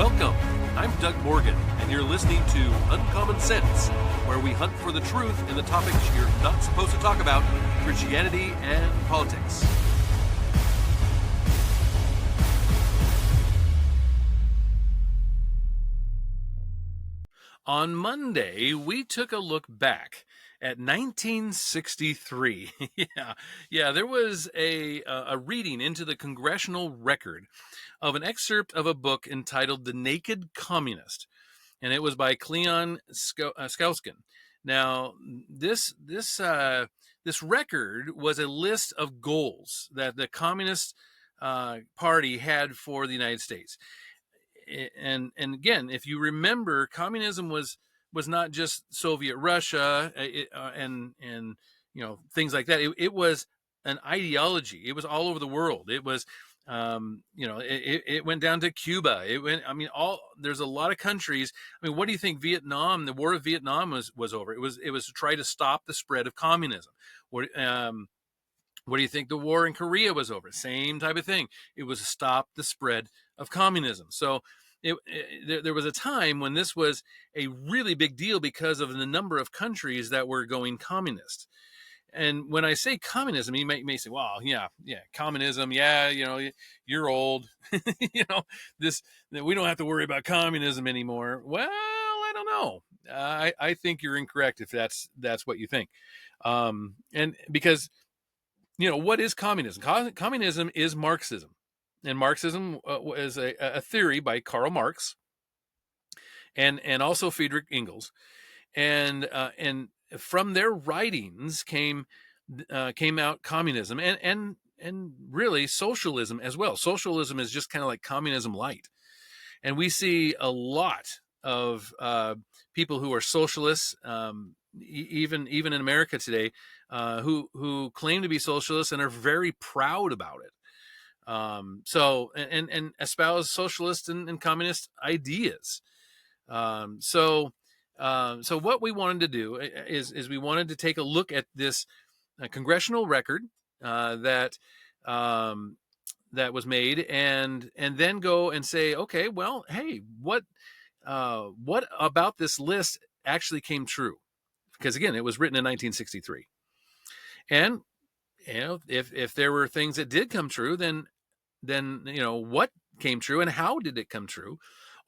Welcome. I'm Doug Morgan, and you're listening to Uncommon Sense, where we hunt for the truth in the topics you're not supposed to talk about, Christianity and politics. On Monday, we took a look back at 1963. There was a reading into the Congressional record of an excerpt of a book entitled The Naked Communist, and it was by Cleon Skousen. Now, this record was a list of goals that the Communist Party had for the United States. And again, if you remember, communism was not just Soviet Russia and things like that. It was an ideology. It was all over the world. It was it went down to Cuba. There's a lot of countries. I mean, what do you think Vietnam, the war of Vietnam was over? It was to try to stop the spread of communism. What do you think the war in Korea was over? Same type of thing. It was to stop the spread of communism. So there was a time when this was a really big deal because of the number of countries that were going communist. And when I say communism, you may say, well, yeah, communism. Yeah, you're old. We don't have to worry about communism anymore. Well, I don't know. I think you're incorrect if that's what you think. And because, what is communism? Communism is Marxism. And Marxism was a theory by Karl Marx and also Friedrich Engels. And from their writings came out communism and really socialism as well. Socialism is just kind of like communism light. And we see a lot of people who are socialists, even in America today, who claim to be socialists and are very proud about it. And espouse socialist and communist ideas. So what we wanted to do is we wanted to take a look at this congressional record that was made, and then go and say, okay, well, hey, what about this list actually came true? Because again, it was written in 1963, and if there were things that did come true, then what came true and how did it come true?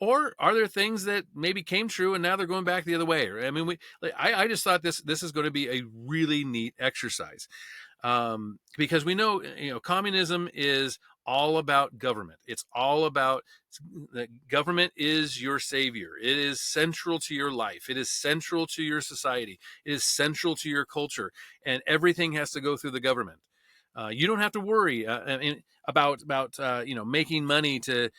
Or are there things that maybe came true and now they're going back the other way? I mean, I just thought this is going to be a really neat exercise, because we know, communism is all about government. It's all about that government is your savior. It is central to your life. It is central to your society. It is central to your culture, and everything has to go through the government. You don't have to worry about making money to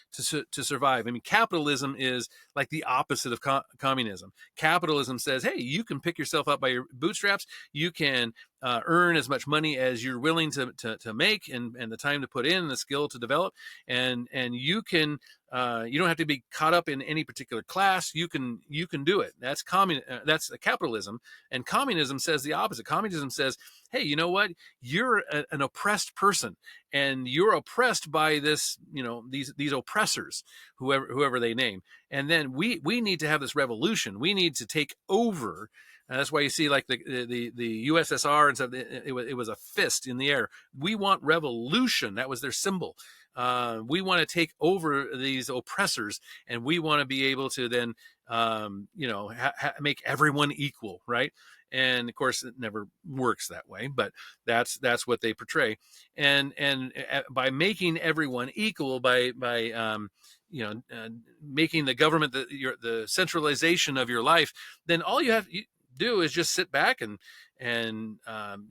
survive. I mean, capitalism is like the opposite of communism. Capitalism says, hey, you can pick yourself up by your bootstraps. You can earn as much money as you're willing to make, and the time to put in, and the skill to develop, and you can. You don't have to be caught up in any particular class. You can do it. That's that's capitalism. And communism says the opposite. Communism says, hey, you know what? You're an oppressed person, and you're oppressed by this, these oppressors, whoever they name. And then we need to have this revolution. We need to take over. And that's why you see, like the USSR and stuff. It was a fist in the air. We want revolution. That was their symbol. We want to take over these oppressors, and we want to be able to then, make everyone equal, right? And of course, it never works that way, but that's what they portray. And by making everyone equal, by making the government the centralization of your life, then all you have to do is just sit back and you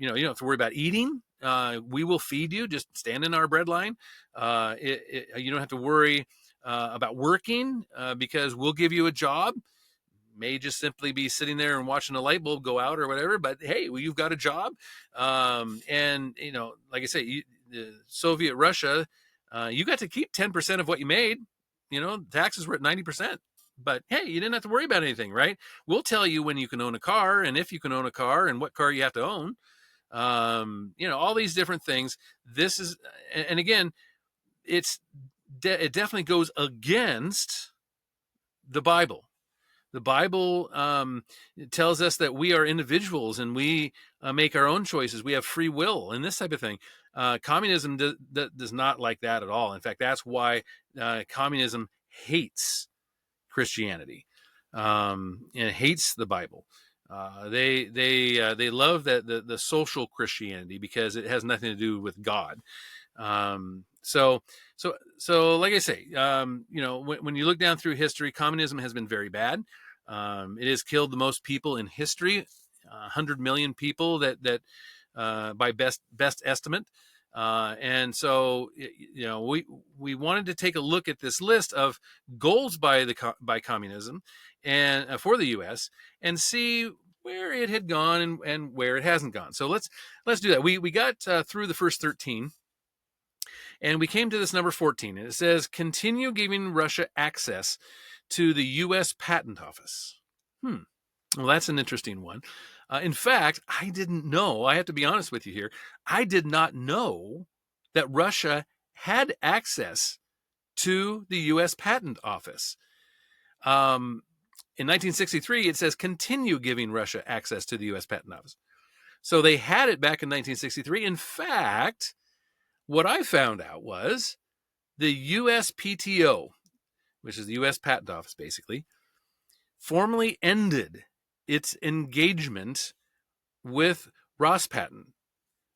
don't have to worry about eating. We will feed you. Just stand in our bread line. You don't have to worry about working because we'll give you a job. May just simply be sitting there and watching a light bulb go out or whatever, but hey, well, you've got a job. And like I say, the Soviet Russia, you got to keep 10% of what you made. Taxes were at 90%. But hey, you didn't have to worry about anything, right? We'll tell you when you can own a car, and if you can own a car, and what car you have to own. All these different things. This is, and again, it definitely goes against the Bible. The Bible tells us that we are individuals and we make our own choices. We have free will and this type of thing. Communism does not like that at all. In fact, that's why communism hates Christianity and hates the Bible. They love that the social Christianity because it has nothing to do with God. So like I say, when you look down through history, communism has been very bad. It has killed the most people in history, 100 million people that by best estimate. And so, we wanted to take a look at this list of goals by communism and for the U.S. and see where it had gone and where it hasn't gone. So let's do that. We got through the first 13. And we came to this number 14, and it says, continue giving Russia access to the U.S. Patent Office. Well, that's an interesting one. In fact, I didn't know, I have to be honest with you here, I did not know that Russia had access to the U.S. Patent Office. In 1963, it says, continue giving Russia access to the U.S. Patent Office. So they had it back in 1963. In fact, what I found out was the USPTO, which is the U.S. Patent Office, basically, formally ended its engagement with Rospatent,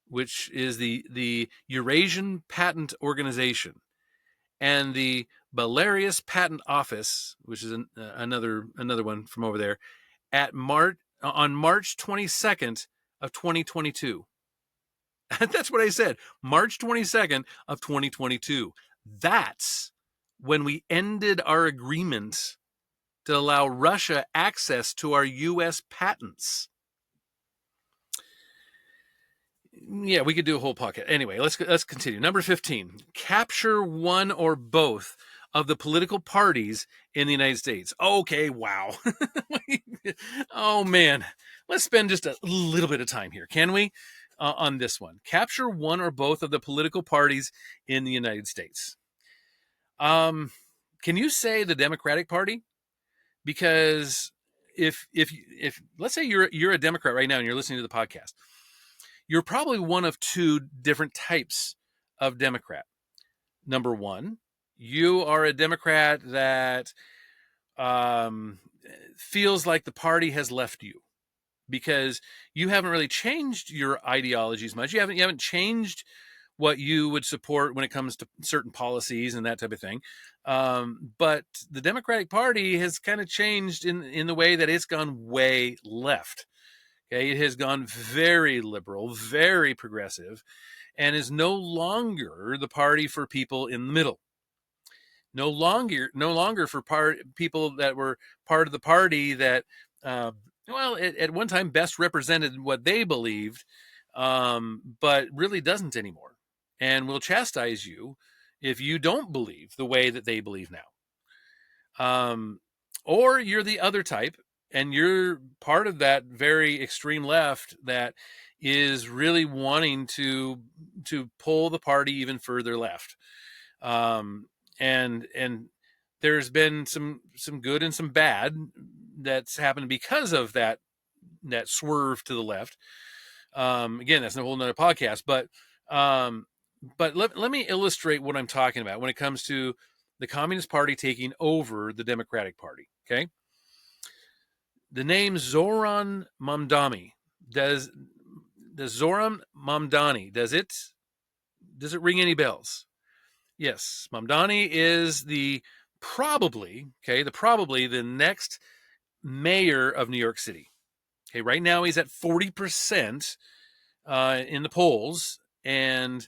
which is the Eurasian Patent Organization, and the Belarus Patent Office, which is another one from over there, on March 22nd of 2022. That's what I said. March 22nd of 2022. That's when we ended our agreement to allow Russia access to our U.S. patents. Yeah, we could do a whole pocket. Anyway, let's continue. Number 15, capture one or both of the political parties in the United States. Okay, wow. Oh, man. Let's spend just a little bit of time here, can we? On this one. Capture one or both of the political parties in the United States. Can you say the Democratic Party? Because if let's say you're a Democrat right now and you're listening to the podcast, you're probably one of two different types of Democrat. Number one, you are a Democrat that feels like the party has left you because you haven't really changed your ideologies much. You haven't changed what you would support when it comes to certain policies and that type of thing. But the Democratic Party has kind of changed in the way that it's gone way left. Okay, it has gone very liberal, very progressive, and is no longer the party for people in the middle. No longer for people that were part of the party that, at one time best represented what they believed, but really doesn't anymore, and will chastise you if you don't believe the way that they believe now. Or you're the other type, and you're part of that very extreme left that is really wanting to pull the party even further left. And there's been some good and some bad that's happened because of that swerve to the left. Again, that's a whole nother podcast, but let me illustrate what I'm talking about when it comes to the Communist Party taking over the Democratic Party. Okay. The name Zoran Mamdani, does Zoran Mamdani, does it ring any bells? Yes, Mamdani is probably the next mayor of New York City. Okay, right now he's at 40% in the polls, and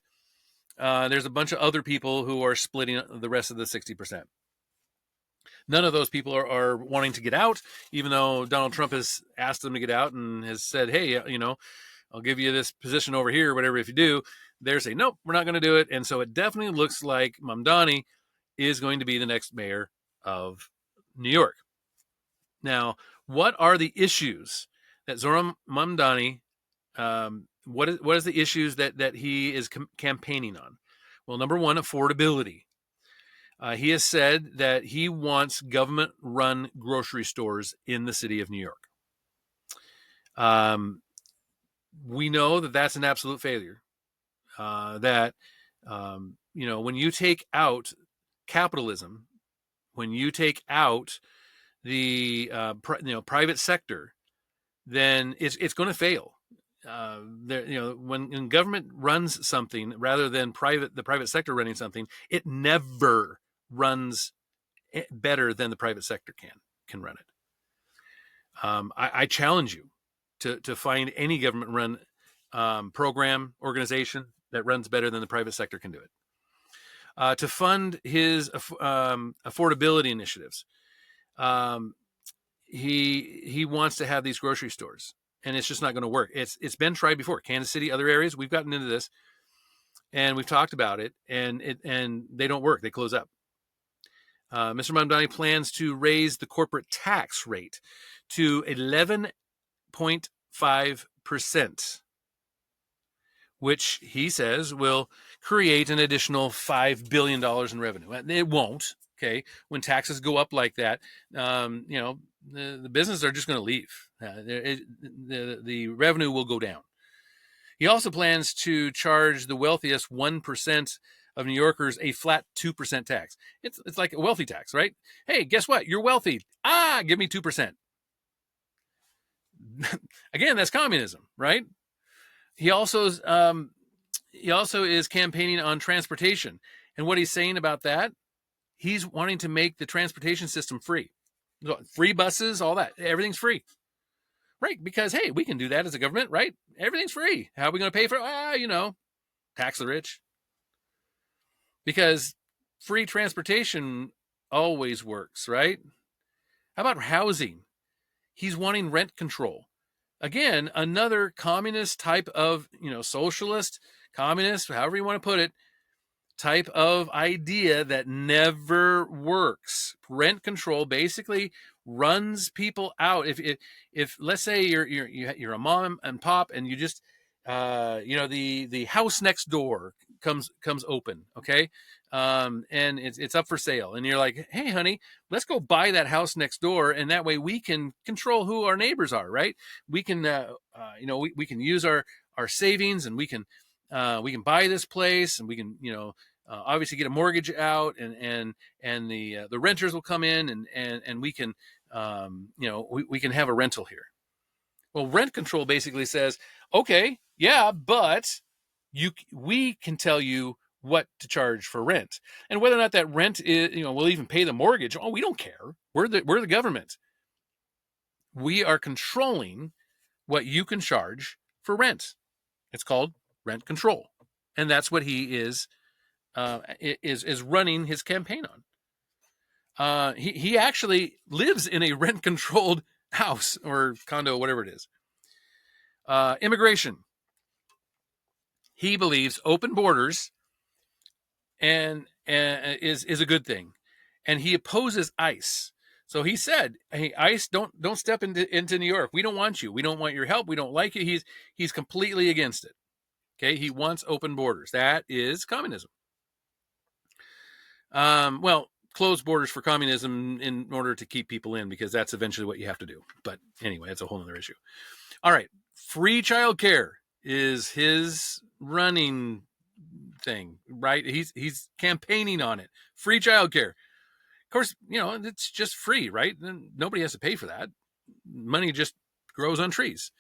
there's a bunch of other people who are splitting the rest of the 60%. None of those people are wanting to get out, even though Donald Trump has asked them to get out and has said, hey, I'll give you this position over here, whatever, if you do. They're saying, nope, we're not going to do it. And so it definitely looks like Mamdani is going to be the next mayor of New York. Now, what are the issues that Zoran Mamdani, what is the issues that he is campaigning on? Well, number one, affordability. He has said that he wants government-run grocery stores in the city of New York. We know that that's an absolute failure. That when you take out capitalism, when you take out the private sector, then it's going to fail. When government runs something rather than the private sector running something, it never runs better than the private sector can run it. I challenge you to find any government run program, organization that runs better than the private sector can do it. To fund his affordability initiatives, he wants to have these grocery stores, and it's just not going to work. It's been tried before. Kansas City, other areas, we've gotten into this, and we've talked about it, and they don't work. They close up. Mr. Mamdani plans to raise the corporate tax rate to 11.5%, which he says will create an additional $5 billion in revenue. It won't. Okay, when taxes go up like that, the businesses are just going to leave. The revenue will go down. He also plans to charge the wealthiest 1% of New Yorkers a flat 2% tax. It's like a wealthy tax, right? Hey, guess what? You're wealthy. Give me 2%. Again, that's communism, right? He also is campaigning on transportation. And what he's saying about that, he's wanting to make the transportation system free. Free buses, all that. Everything's free. Right, because, hey, we can do that as a government, right? Everything's free. How are we going to pay for it? Tax the rich. Because free transportation always works, right? How about housing? He's wanting rent control. Again, another communist type of, socialist, communist, however you want to put it, type of idea that never works. Rent control basically runs people out. If let's say you're a mom and pop, and you just the house next door comes open, okay, and it's up for sale, and you're like, hey honey, let's go buy that house next door, and that way we can control who our neighbors are, right? We can we can use our savings, and we can buy this place, and we can obviously get a mortgage out, and the renters will come in, and we can we can have a rental here. Well, rent control basically says, okay, yeah, but we can tell you what to charge for rent, and whether or not that rent is, we'll even pay the mortgage. Oh, we don't care. We're the government. We are controlling what you can charge for rent. It's called rent control, and that's what he is running his campaign on. He actually lives in a rent-controlled house or condo, whatever it is. Immigration. He believes open borders and is a good thing, and he opposes ICE. So he said, "Hey, ICE, don't step into New York. We don't want you. We don't want your help. We don't like you." He's completely against it. Okay, he wants open borders. That is communism. Close borders for communism in order to keep people in, because that's eventually what you have to do. But anyway, that's a whole other issue. All right. Free childcare is his running thing, right? He's campaigning on it. Free childcare. Of course, it's just free, right? Nobody has to pay for that. Money just grows on trees.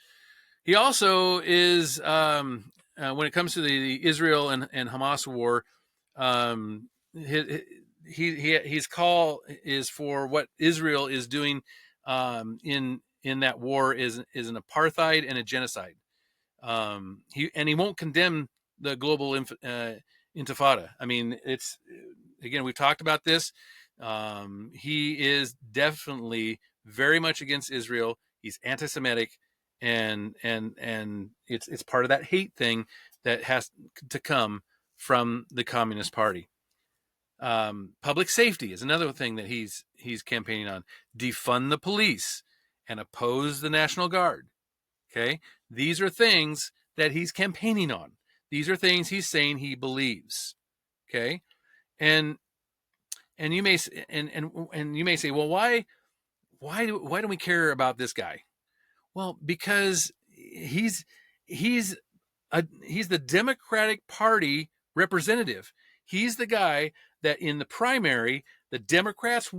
He also is, when it comes to the Israel and Hamas war, his call is for what Israel is doing in that war is an apartheid and a genocide. He won't condemn the global intifada. I mean, it's, again, we've talked about this. He is definitely very much against Israel. He's anti-Semitic, and it's part of that hate thing that has to come from the Communist Party. Public safety is another thing that he's campaigning on. Defund the police and oppose the National Guard. Okay, these are things that he's campaigning on. These are things he's saying he believes. Okay, and And you may and you may say, well, why don't we care about this guy? Well, because he's he's the Democratic Party representative. He's the guy that in the primary the Democrats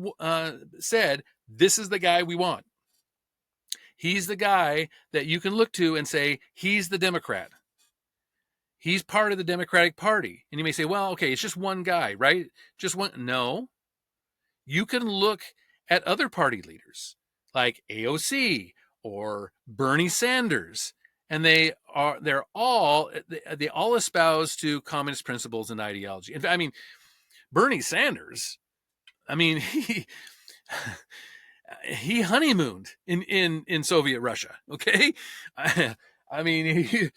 said, this is the guy we want. He's the guy that you can look to and say, he's the Democrat. He's part of the Democratic Party. And you may say, well, okay, it's just one guy, right? Just one. No. You can look at other party leaders like AOC or Bernie Sanders, and they all espouse to communist principles and ideology. In fact, I mean, Bernie Sanders, I mean, he honeymooned in Soviet Russia. Okay, I mean,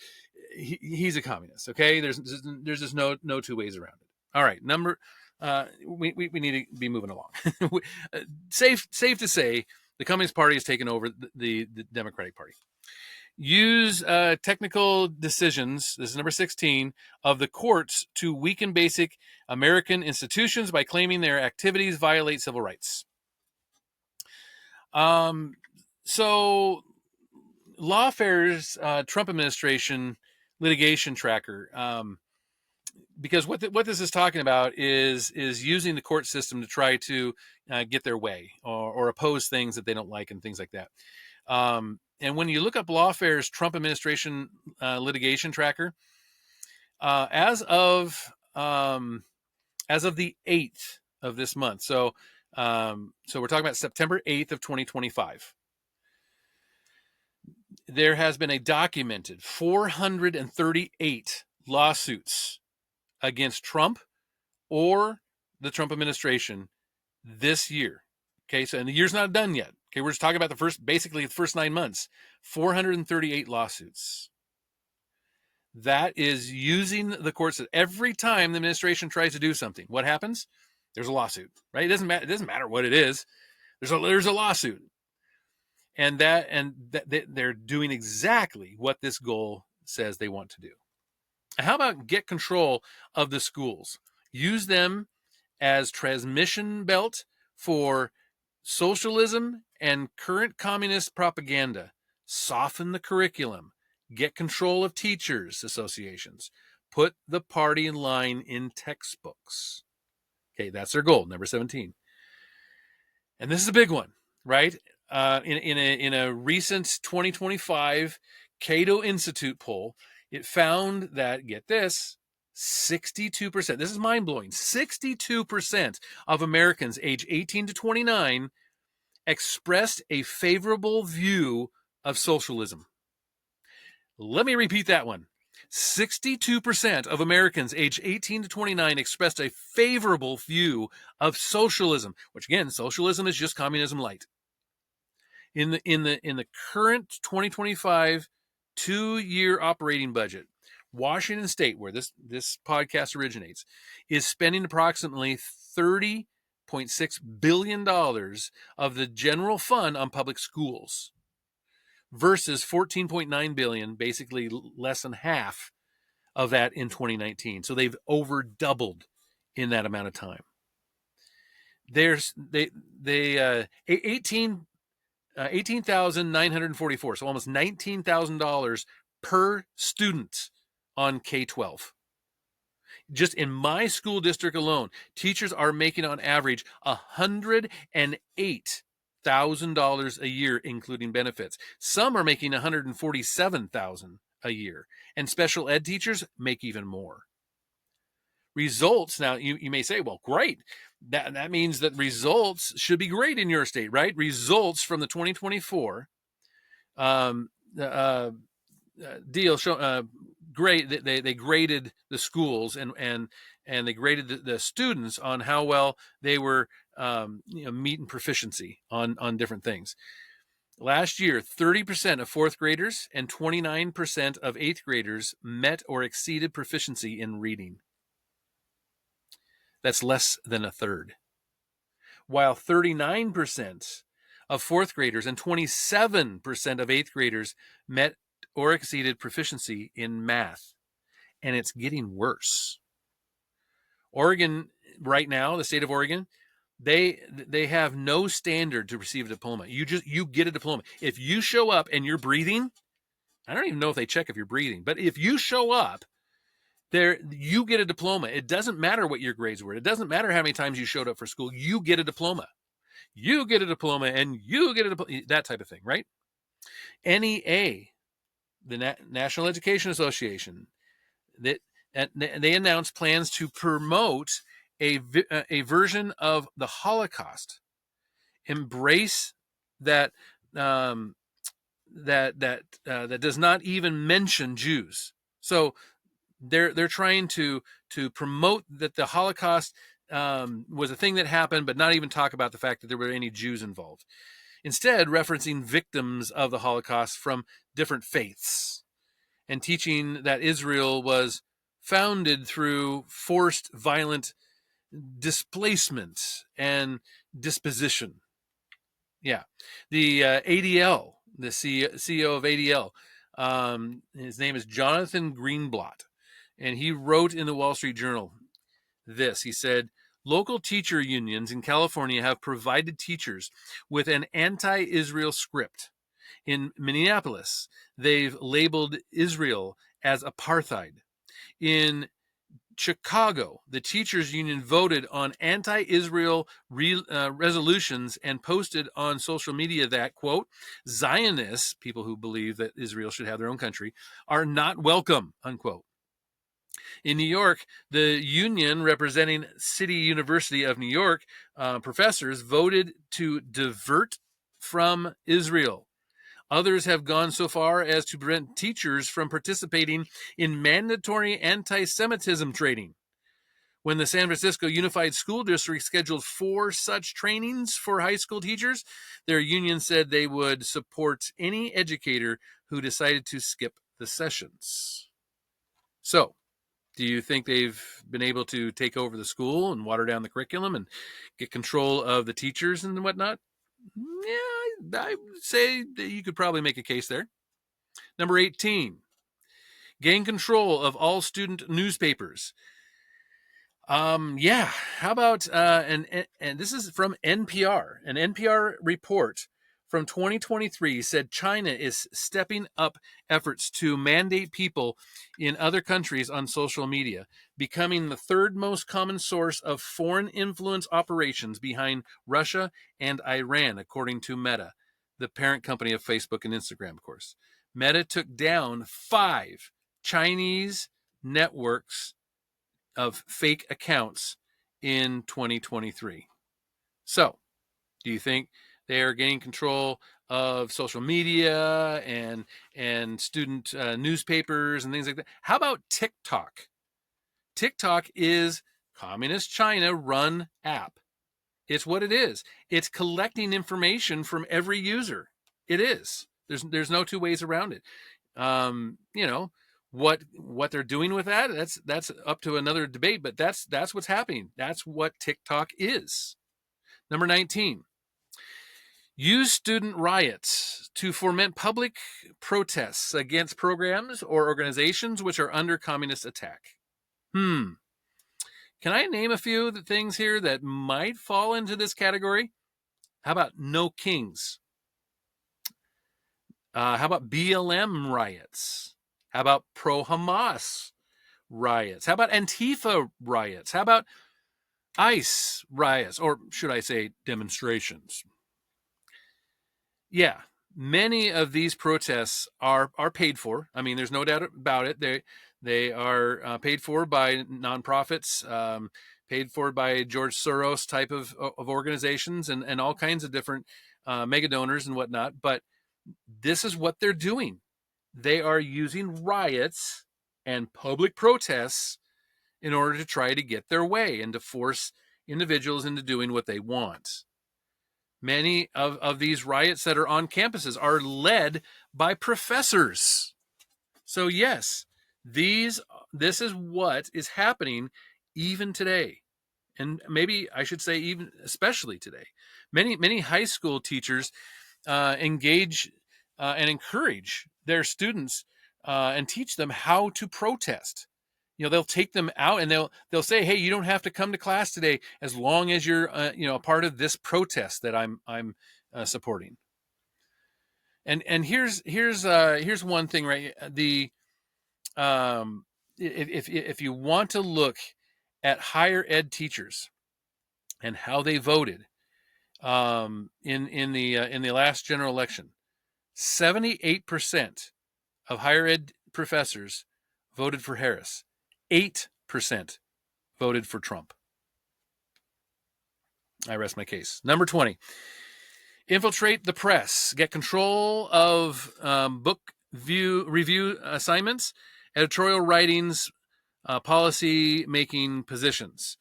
he's a communist. Okay, there's just no two ways around it. All right, we need to be moving along. Safe to say, the Communist Party has taken over the Democratic Party. Use technical decisions, this is number 16, of the courts to weaken basic American institutions by claiming their activities violate civil rights. So Lawfare's Trump administration litigation tracker, because what this is talking about is using the court system to try to get their way or oppose things that they don't like and things like that. And when you look up Lawfare's Trump administration litigation tracker, as of the 8th of this month, so we're talking about September 8th of 2025, there has been a documented 438 lawsuits against Trump or the Trump administration this year. Okay, so and the year's not done yet. Okay, we're just talking about basically the first 9 months. 438 lawsuits. That is using the courts. Every time the administration tries to do something, what happens? There's a lawsuit, right? It doesn't matter what it is. There's a lawsuit, and they're doing exactly what this goal says they want to do. How about get control of the schools? Use them as transmission belt for socialism and current communist propaganda. Soften the curriculum. Get control of teachers' associations. Put the party in line in textbooks. Okay, that's their goal, number 17. And this is a big one, right? In a recent 2025 Cato Institute poll, it found that, get this, 62%, this is mind-blowing, 62% of Americans age 18 to 29 expressed a favorable view of socialism. Let me repeat that one. 62% of Americans age 18 to 29 expressed a favorable view of socialism, which again, socialism is just communism light. In the current 2025 2-year operating budget, Washington State, where this podcast originates, is spending approximately $30.6 billion of the general fund on public schools versus $14.9 billion, basically less than half of that in 2019. So they've over doubled in that amount of time. There's $18,944, so almost $19,000 per student on K-12. Just in my school district alone, teachers are making on average $108,000 a year, including benefits. Some are making $147,000 a year, and special ed teachers make even more. Results, now you may say, well, great. That means that results should be great in your state, right? Results from the 2024 deal show great. They graded the schools and they graded the students on how well they were meeting proficiency on different things. Last year, 30% of fourth graders and 29% of eighth graders met or exceeded proficiency in reading. That's less than a third. While 39% of fourth graders and 27% of eighth graders met or exceeded proficiency in math. And it's getting worse. Oregon, right now, the state of Oregon, They have no standard to receive a diploma. You get a diploma. If you show up and you're breathing, I don't even know if they check if you're breathing, but if you show up there, you get a diploma. It doesn't matter what your grades were. It doesn't matter how many times you showed up for school. You get a diploma. You get a diploma and you get a diploma, that type of thing, right? NEA, the National Education Association, that they announced plans to promote a version of the Holocaust, embrace that that does not even mention Jews. So they're trying to promote that the Holocaust was a thing that happened, but not even talk about the fact that there were any Jews involved. Instead, referencing victims of the Holocaust from different faiths and teaching that Israel was founded through forced violent displacement and disposition. Yeah. The ADL, the CEO of ADL, his name is Jonathan Greenblatt, and he wrote in the Wall Street Journal this. He said, local teacher unions in California have provided teachers with an anti-Israel script. In Minneapolis, they've labeled Israel as apartheid. In Chicago, the teachers union voted on anti-Israel resolutions and posted on social media that, quote, Zionists, people who believe that Israel should have their own country, are not welcome, unquote. In New York, the union representing City University of New York professors voted to divert from Israel. Others have gone so far as to prevent teachers from participating in mandatory anti-Semitism training. When the San Francisco Unified School District scheduled 4 such trainings for high school teachers, their union said they would support any educator who decided to skip the sessions. So, do you think they've been able to take over the school and water down the curriculum and get control of the teachers and whatnot? Yeah, I would say that you could probably make a case there. Number 18, gain control of all student newspapers. Yeah, how about, and this is from NPR. An NPR report from 2023 said China is stepping up efforts to mandate people in other countries on social media, becoming the 3rd most common source of foreign influence operations behind Russia and Iran, according to Meta, the parent company of Facebook and Instagram, of course. Meta took down 5 Chinese networks of fake accounts in 2023. So, do you think they are gaining control of social media and student newspapers and things like that? How about TikTok? TikTok is communist China run app. It's what it is. It's collecting information from every user. It is. There's no two ways around it. You know, what they're doing with that, that's up to another debate, but that's what's happening. That's what TikTok is. Number 19, use student riots to foment public protests against programs or organizations which are under communist attack. Can I name a few of the things here that might fall into this category? How about No Kings? How about BLM riots? How about pro-Hamas riots? How about Antifa riots? How about ICE riots? Or should I say demonstrations? Yeah, many of these protests are paid for. I mean, there's no doubt about it. They are paid for by nonprofits, paid for by George Soros type of organizations and all kinds of different mega donors and whatnot. But this is what they're doing. They are using riots and public protests in order to try to get their way and to force individuals into doing what they want. Many of these riots that are on campuses are led by professors. So yes, this is what is happening even today. And maybe I should say even especially today. Many high school teachers engage and encourage their students and teach them how to protest. they'll take them out and they'll say, hey, you don't have to come to class today as long as you're a part of this protest that I'm supporting. And here's one thing, right? If you want to look at higher ed teachers and how they voted in the last general election, 78% of higher ed professors voted for Harris. 8% voted for Trump. I rest my case. Number 20. Infiltrate the press. Get control of book review assignments, editorial writings, policy making positions.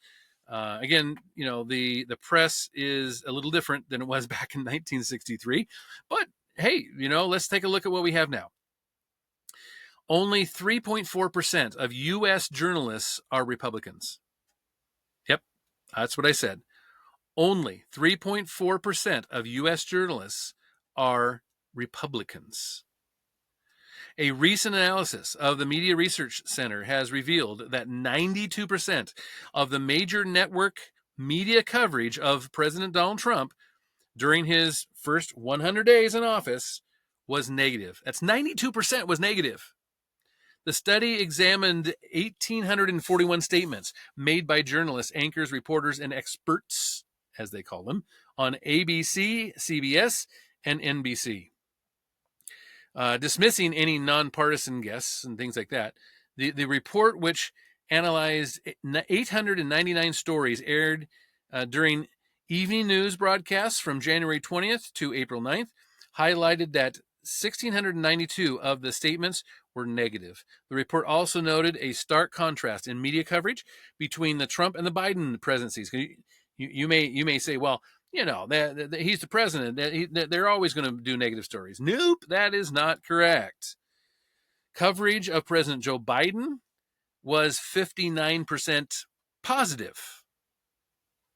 Again, the press is a little different than it was back in 1963. But hey, let's take a look at what we have now. Only 3.4% of U.S. journalists are Republicans. Yep, that's what I said. Only 3.4% of U.S. journalists are Republicans. A recent analysis of the Media Research Center has revealed that 92% of the major network media coverage of President Donald Trump during his first 100 days in office was negative. That's 92% was negative. The study examined 1,841 statements made by journalists, anchors, reporters, and experts, as they call them, on ABC, CBS, and NBC. Dismissing any nonpartisan guests and things like that. The report, which analyzed 899 stories aired during evening news broadcasts from January 20th to April 9th, highlighted that 1,692 of the statements were negative. The report also noted a stark contrast in media coverage between the Trump and the Biden presidencies. You may say, well, he's the president. They're always going to do negative stories. Nope, that is not correct. Coverage of President Joe Biden was 59% positive.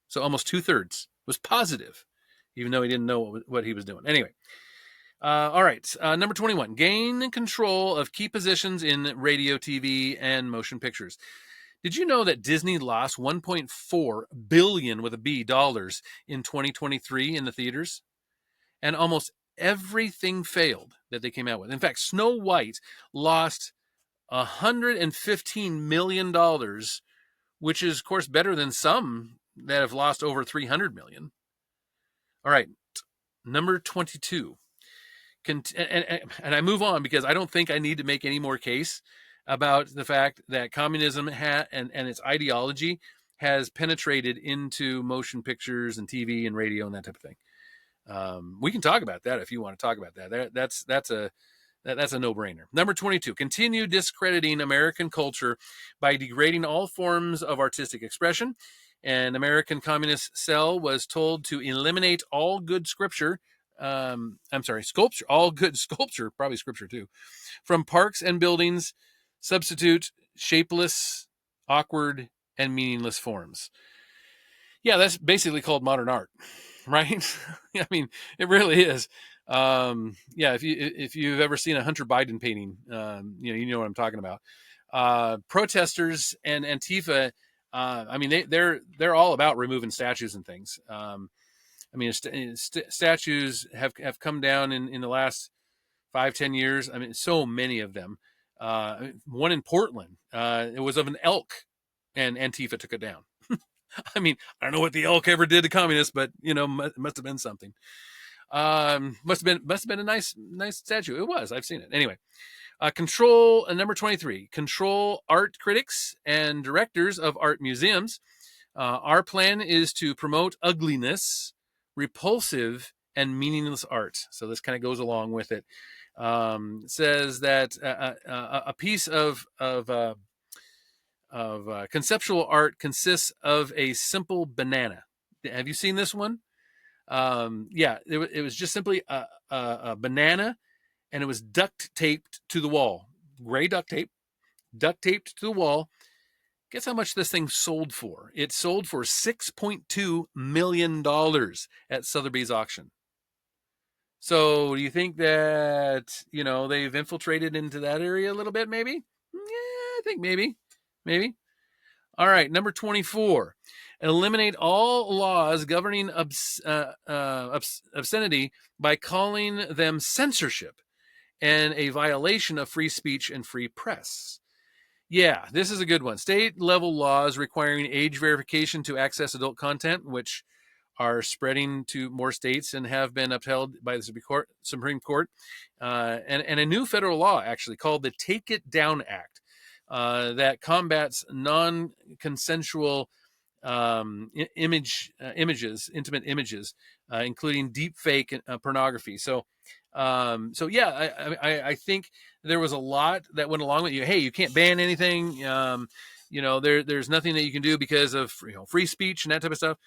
So almost 2/3 was positive, even though he didn't know what he was doing. Anyway. All right. Number 21, gain control of key positions in radio, TV, and motion pictures. Did you know that Disney lost $1.4 billion with a B dollars in 2023 in the theaters? And almost everything failed that they came out with. In fact, Snow White lost $115 million, which is, of course, better than some that have lost over $300 million. All right. Number 22. And I move on because I don't think I need to make any more case about the fact that communism and its ideology has penetrated into motion pictures and TV and radio and that type of thing. We can talk about that if you want to talk about that. That's a no-brainer. Number 22, continue discrediting American culture by degrading all forms of artistic expression. An American communist cell was told to eliminate all good sculpture, all good sculpture, probably scripture too, from parks and buildings, substitute shapeless, awkward, and meaningless forms. Yeah, that's basically called modern art, right? I mean, it really is. If you've ever seen a Hunter Biden painting, you know what I'm talking about. Protesters and Antifa, they're all about removing statues and things. Statues have come down in the last 5-10 years. I mean, so many of them. One in Portland, it was of an elk, and Antifa took it down. I mean, I don't know what the elk ever did to communists, but must have been something. Must have been a nice statue. It was. I've seen it. Anyway, number 23. Control art critics and directors of art museums. Our plan is to promote ugliness, repulsive, and meaningless art. So this kind of goes along with it. Says that a piece of conceptual art consists of a simple banana. Have you seen this one? It was just simply a banana, and it was duct taped to the wall. Gray duct taped to the wall. Guess how much this thing sold for? It sold for $6.2 million at Sotheby's auction. So do you think that, they've infiltrated into that area a little bit, maybe? Yeah, I think maybe maybe. All right, number 24. Eliminate all laws governing obscenity by calling them censorship and a violation of free speech and free press. Yeah, this is a good one. State level laws requiring age verification to access adult content, which are spreading to more states and have been upheld by the Supreme Court. And a new federal law, actually, called the Take It Down Act, that combats non-consensual images, intimate images, including deep fake pornography. So yeah, I think there was a lot that went along with you. Hey, you can't ban anything. There's nothing that you can do because of free speech and that type of stuff.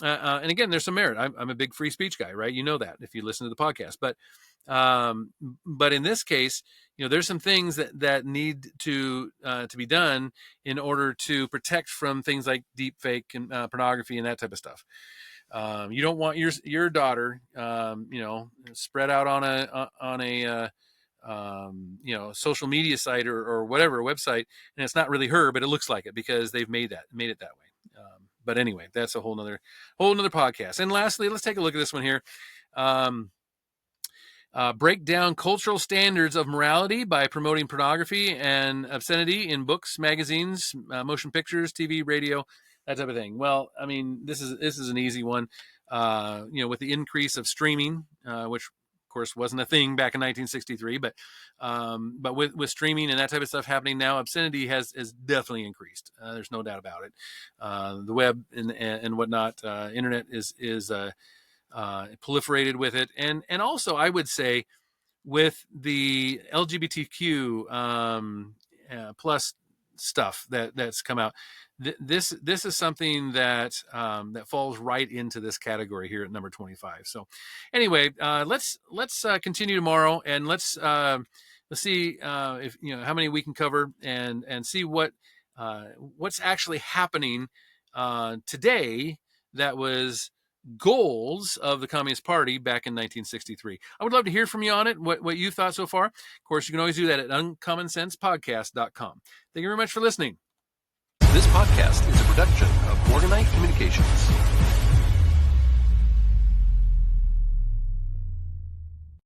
And again, there's some merit. I'm a big free speech guy, right? You know that if you listen to the podcast. But in this case, there's some things that need to be done in order to protect from things like deep fake and pornography and that type of stuff. You don't want your daughter, spread out on a social media site or whatever website, and it's not really her, but it looks like it because they've made it that way. But anyway, that's a whole nother podcast. And lastly, let's take a look at this one here. Break down cultural standards of morality by promoting pornography and obscenity in books, magazines, motion pictures, TV, radio, that type of thing. Well, I mean, this is an easy one. With the increase of streaming, which of course wasn't a thing back in 1963, but with streaming and that type of stuff happening now, obscenity has definitely increased. There's no doubt about it. The web and whatnot, internet is proliferated with it, and also I would say with the LGBTQ plus stuff that's come out. This is something that falls right into this category here at number 25. So anyway, let's continue tomorrow, and let's see if how many we can cover and see what's actually happening today that was goals of the Communist Party back in 1963. I would love to hear from you on it, what you thought so far. Of course, you can always do that at uncommonsensepodcast.com. Thank you very much for listening. This podcast is a production of Morganite Communications.